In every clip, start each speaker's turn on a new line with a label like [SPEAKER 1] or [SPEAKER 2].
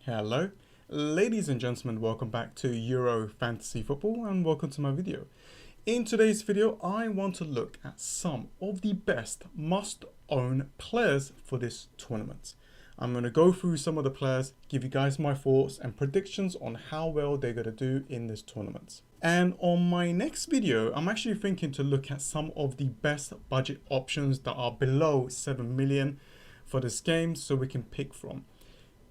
[SPEAKER 1] Hello, ladies and gentlemen, welcome back to Euro Fantasy Football and welcome to my video. In today's video, I want to look at some of the best must-own players for this tournament. I'm going to go through some of the players, give you guys my thoughts and predictions on how well they're going to do in this tournament. And on my next video, I'm actually thinking to look at some of the best budget options that are below 7 million for this game so we can pick from.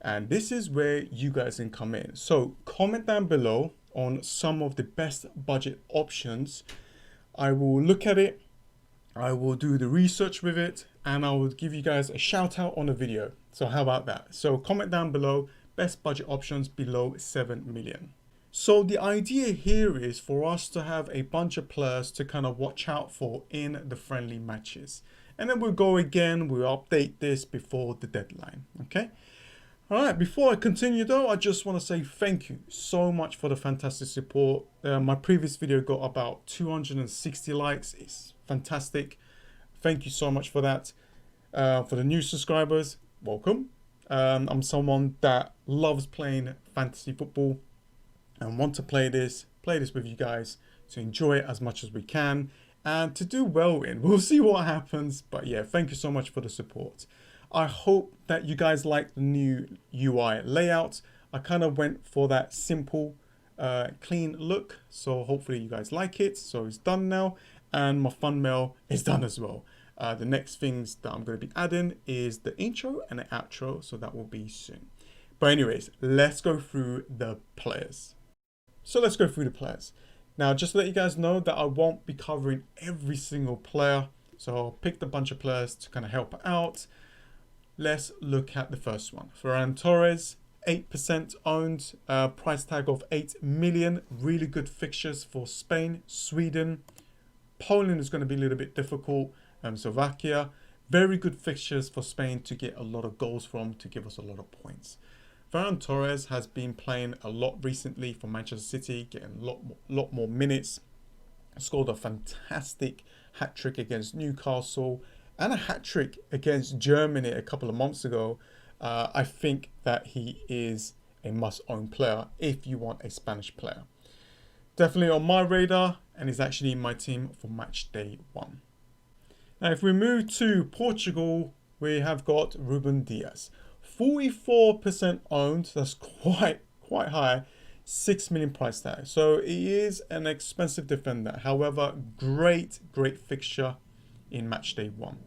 [SPEAKER 1] And this is where you guys can come in. So comment down below on some of the best budget options. I will look at it, I will do the research with it, and I will give you guys a shout out on the video. So how about that? So comment down below, best budget options below 7 million. So the idea here is for us to have a bunch of players to kind of watch out for in the friendly matches. And then we'll go again, we'll update this before the deadline, okay? Alright, before I continue though, I just want to say thank you so much for the fantastic support. My previous video got about 260 likes. It's fantastic. Thank you so much for that. For the new subscribers, welcome. I'm someone that loves playing fantasy football and want to play this with you guys to enjoy it as much as we can and to do well in. We'll see what happens, but yeah, thank you so much for the support. I hope that you guys like the new UI layout. I kind of went for that simple, clean look. So hopefully you guys like it. So it's done now. And my thumbnail is done as well. The next things that I'm going to be adding is the intro and the outro. So that will be soon. But anyways, let's go through the players. So let's go through the players. Now, just to let you guys know that I won't be covering every single player. So I'll pick a bunch of players to kind of help out. Let's look at the first one. Ferran Torres, 8% owned, price tag of 8 million. Really good fixtures for Spain, Sweden. Poland is going to be a little bit difficult. Slovakia, very good fixtures for Spain to get a lot of goals from, to give us a lot of points. Ferran Torres has been playing a lot recently for Manchester City, getting a lot more minutes. Scored a fantastic hat-trick against Newcastle and a hat-trick against Germany a couple of months ago. I think that he is a must-own player if you want a Spanish player. Definitely on my radar, and he's actually in my team for match day 1. Now, if we move to Portugal, we have got Ruben Dias. 44% owned, that's quite high. 6 million price tag. So he is an expensive defender. However, great fixture in match day 1.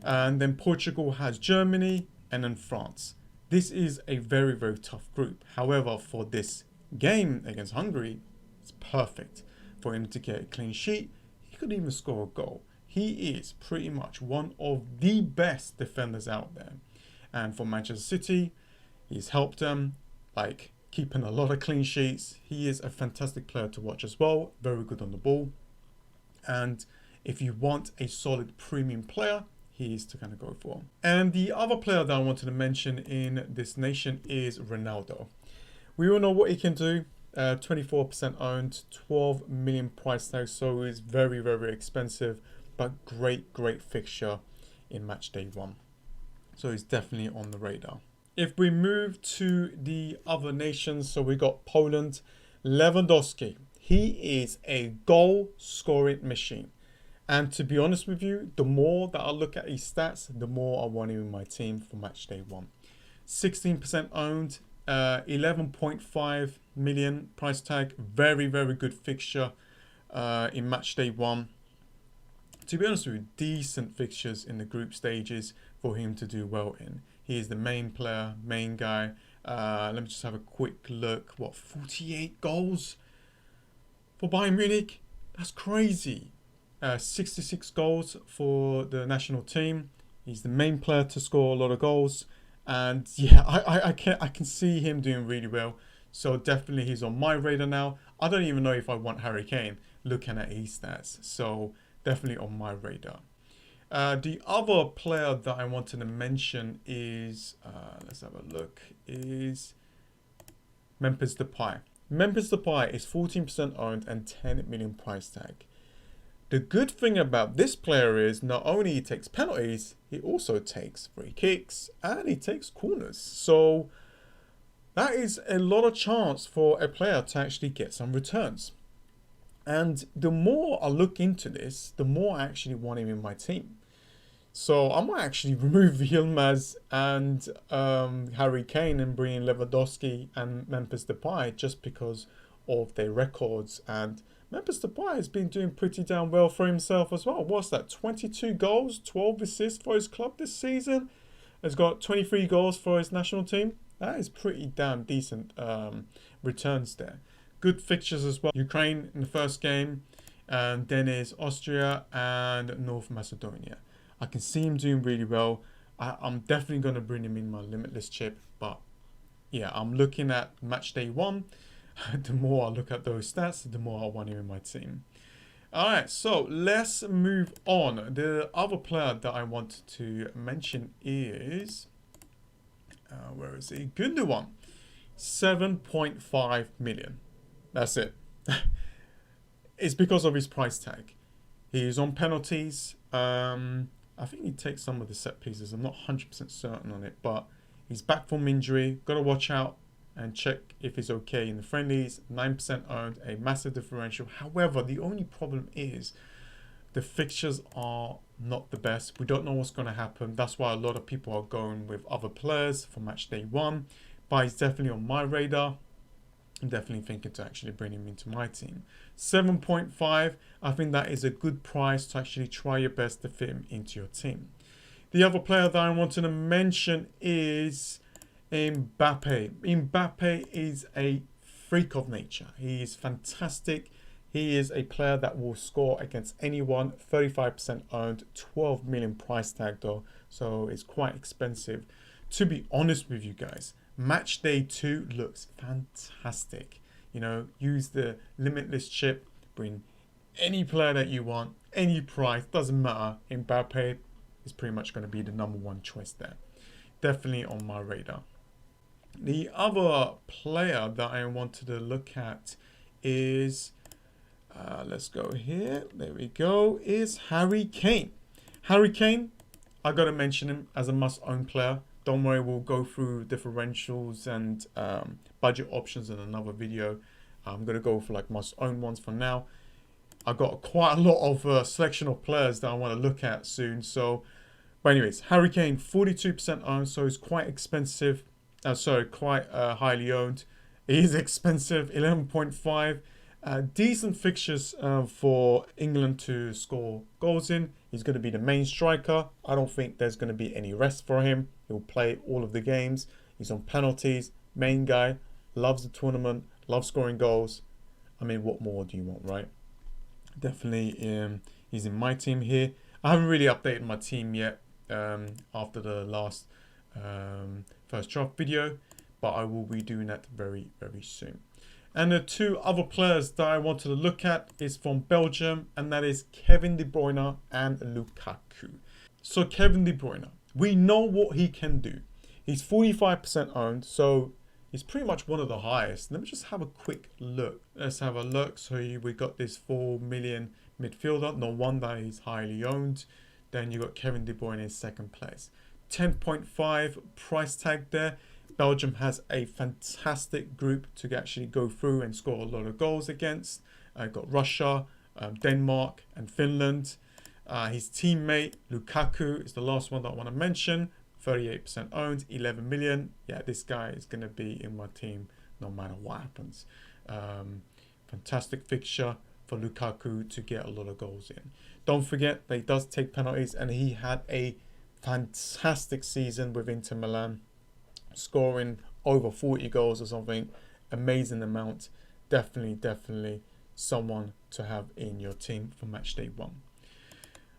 [SPEAKER 1] And then Portugal has Germany and then France. This is a very tough group. However, for this game against Hungary, it's perfect for him to get a clean sheet. He could even score a goal. He is pretty much one of the best defenders out there. And for Manchester City, he's helped them like keeping a lot of clean sheets. He is a fantastic player to watch as well. Very good on the ball. And if you want a solid premium player, he is to kind of go for. And the other player that I wanted to mention in this nation is Ronaldo. We all know what he can do. 24% owned, 12 million price tag. So he's very expensive, but great fixture in match day 1. So he's definitely on the radar. If we move to the other nations, so we got Poland, Lewandowski. He is a goal scoring machine. And to be honest with you, the more that I look at his stats, the more I want him in my team for match day 1. 16% owned, 11.5 million price tag. Very good fixture in match day 1. To be honest with you, decent fixtures in the group stages for him to do well in. He is the main player, main guy. Let me just have a quick look. 48 goals for Bayern Munich? That's crazy. 66 goals for the national team. He's the main player to score a lot of goals. And yeah, I can see him doing really well. So definitely he's on my radar now. I don't even know if I want Harry Kane looking at his stats. So definitely on my radar. The other player that I wanted to mention is, let's have a look, is Memphis Depay. Memphis Depay is 14% owned and 10 million price tag. The good thing about this player is not only he takes penalties, he also takes free kicks and he takes corners. So that is a lot of chance for a player to actually get some returns. And the more I look into this, the more I actually want him in my team. So I might actually remove Yilmaz and Harry Kane and bring in Lewandowski and Memphis Depay just because of their records. And Memphis Depay has been doing pretty damn well for himself as well. What's that? 22 goals, 12 assists for his club this season. Has got 23 goals for his national team. That is pretty damn decent returns there. Good fixtures as well. Ukraine in the first game, and then is Austria and North Macedonia. I can see him doing really well. I'm definitely going to bring him in my limitless chip. But yeah, I'm looking at match day 1. The more I look at those stats, the more I want him in my team. Alright, so let's move on. The other player that I want to mention is... where is he? Gundogan. 7.5 million. That's it. It's because of his price tag. He's on penalties. I think he takes some of the set pieces. I'm not 100% certain on it, but he's back from injury. Got to watch out and check if he's okay in the friendlies. 9% owned, a massive differential. However, the only problem is the fixtures are not the best. We don't know what's going to happen. That's why a lot of people are going with other players for match day 1. But he's definitely on my radar. I'm definitely thinking to actually bring him into my team. 7.5, I think that is a good price to actually try your best to fit him into your team. The other player that I wanted to mention is Mbappe. Mbappe is a freak of nature. He is fantastic. He is a player that will score against anyone. 35% owned, 12 million price tag though, so it's quite expensive. To be honest with you guys, match day 2 looks fantastic. You know, use the limitless chip, bring any player that you want, any price, doesn't matter. Mbappe is pretty much going to be the #1 choice there. Definitely on my radar. The other player that I wanted to look at is, let's go here, there we go, is Harry Kane. Harry Kane, I got to mention him as a must-own player. Don't worry, we'll go through differentials and budget options in another video. I'm going to go for like must-own ones for now. I've got quite a lot of selection of players that I want to look at soon. So, but anyways, Harry Kane, 42% owned, so it's quite expensive. Quite highly owned. It is expensive, 11.5. Decent fixtures for England to score goals in. He's going to be the main striker. I don't think there's going to be any rest for him. He'll play all of the games. He's on penalties. Main guy. Loves the tournament. Loves scoring goals. I mean, what more do you want, right? Definitely he's in my team here. I haven't really updated my team yet after the last first draft video, but I will be doing that very, very soon. And the 2 other players that I wanted to look at is from Belgium, and that is Kevin De Bruyne and Lukaku. So Kevin De Bruyne, we know what he can do. He's 45% owned, so he's pretty much one of the highest. Let me just have a quick look. Let's have a look. So we got this 4 million midfielder. No wonder he's highly owned. Then you got Kevin De Bruyne in second place. 10.5 price tag there. Belgium has a fantastic group to actually go through and score a lot of goals against. Got Russia, Denmark and Finland. His teammate Lukaku is the last one that I want to mention. 38% owned, 11 million. Yeah, this guy is going to be in my team no matter what happens. Fantastic fixture for Lukaku to get a lot of goals in. Don't forget that he does take penalties, and he had a fantastic season with Inter Milan, scoring over 40 goals or something. Amazing amount. Definitely someone to have in your team for match day 1.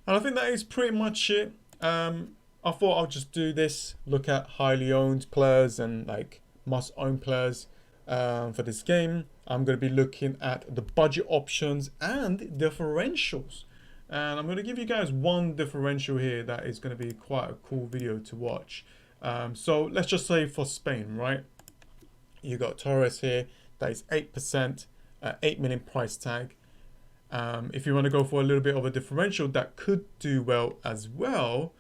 [SPEAKER 1] And I think that is pretty much it. I thought I'll just do this, look at highly owned players and like must own players for this game. I'm going to be looking at the budget options and differentials. And I'm going to give you guys one differential here that is going to be quite a cool video to watch. So let's just say for Spain, right? You got Torres here, that is 8%, 8 million price tag. If you want to go for a little bit of a differential that could do well as well,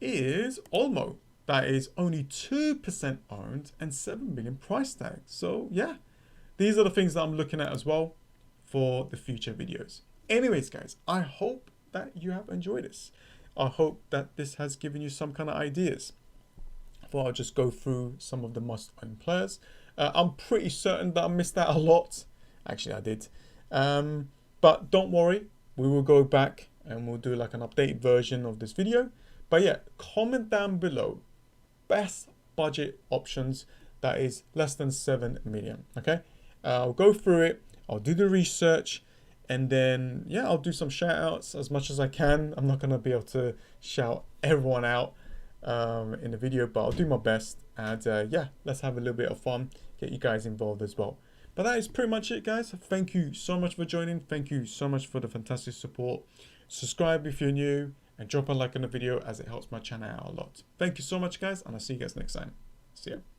[SPEAKER 1] is Olmo. that is only 2% owned and 7 million price tag. So yeah, these are the things that I'm looking at as well for the future videos. Anyways, guys, I hope that you have enjoyed this. I hope that this has given you some kind of ideas. I'll just go through some of the must-own players. I'm pretty certain that I missed out a lot. Actually, I did. But don't worry, we will go back and we'll do like an updated version of this video. But yeah, comment down below best budget options that is less than 7 million. Okay, I'll go through it. I'll do the research, and then yeah, I'll do some shout outs as much as I can. I'm not gonna be able to shout everyone out in the video, but I'll do my best. And yeah, let's have a little bit of fun, get you guys involved as well. But that is pretty much it, guys. Thank you so much for joining. Thank you so much for the fantastic support. Subscribe if you're new, and drop a like on the video as it helps my channel out a lot. Thank you so much, guys, and I'll see you guys next time. See ya.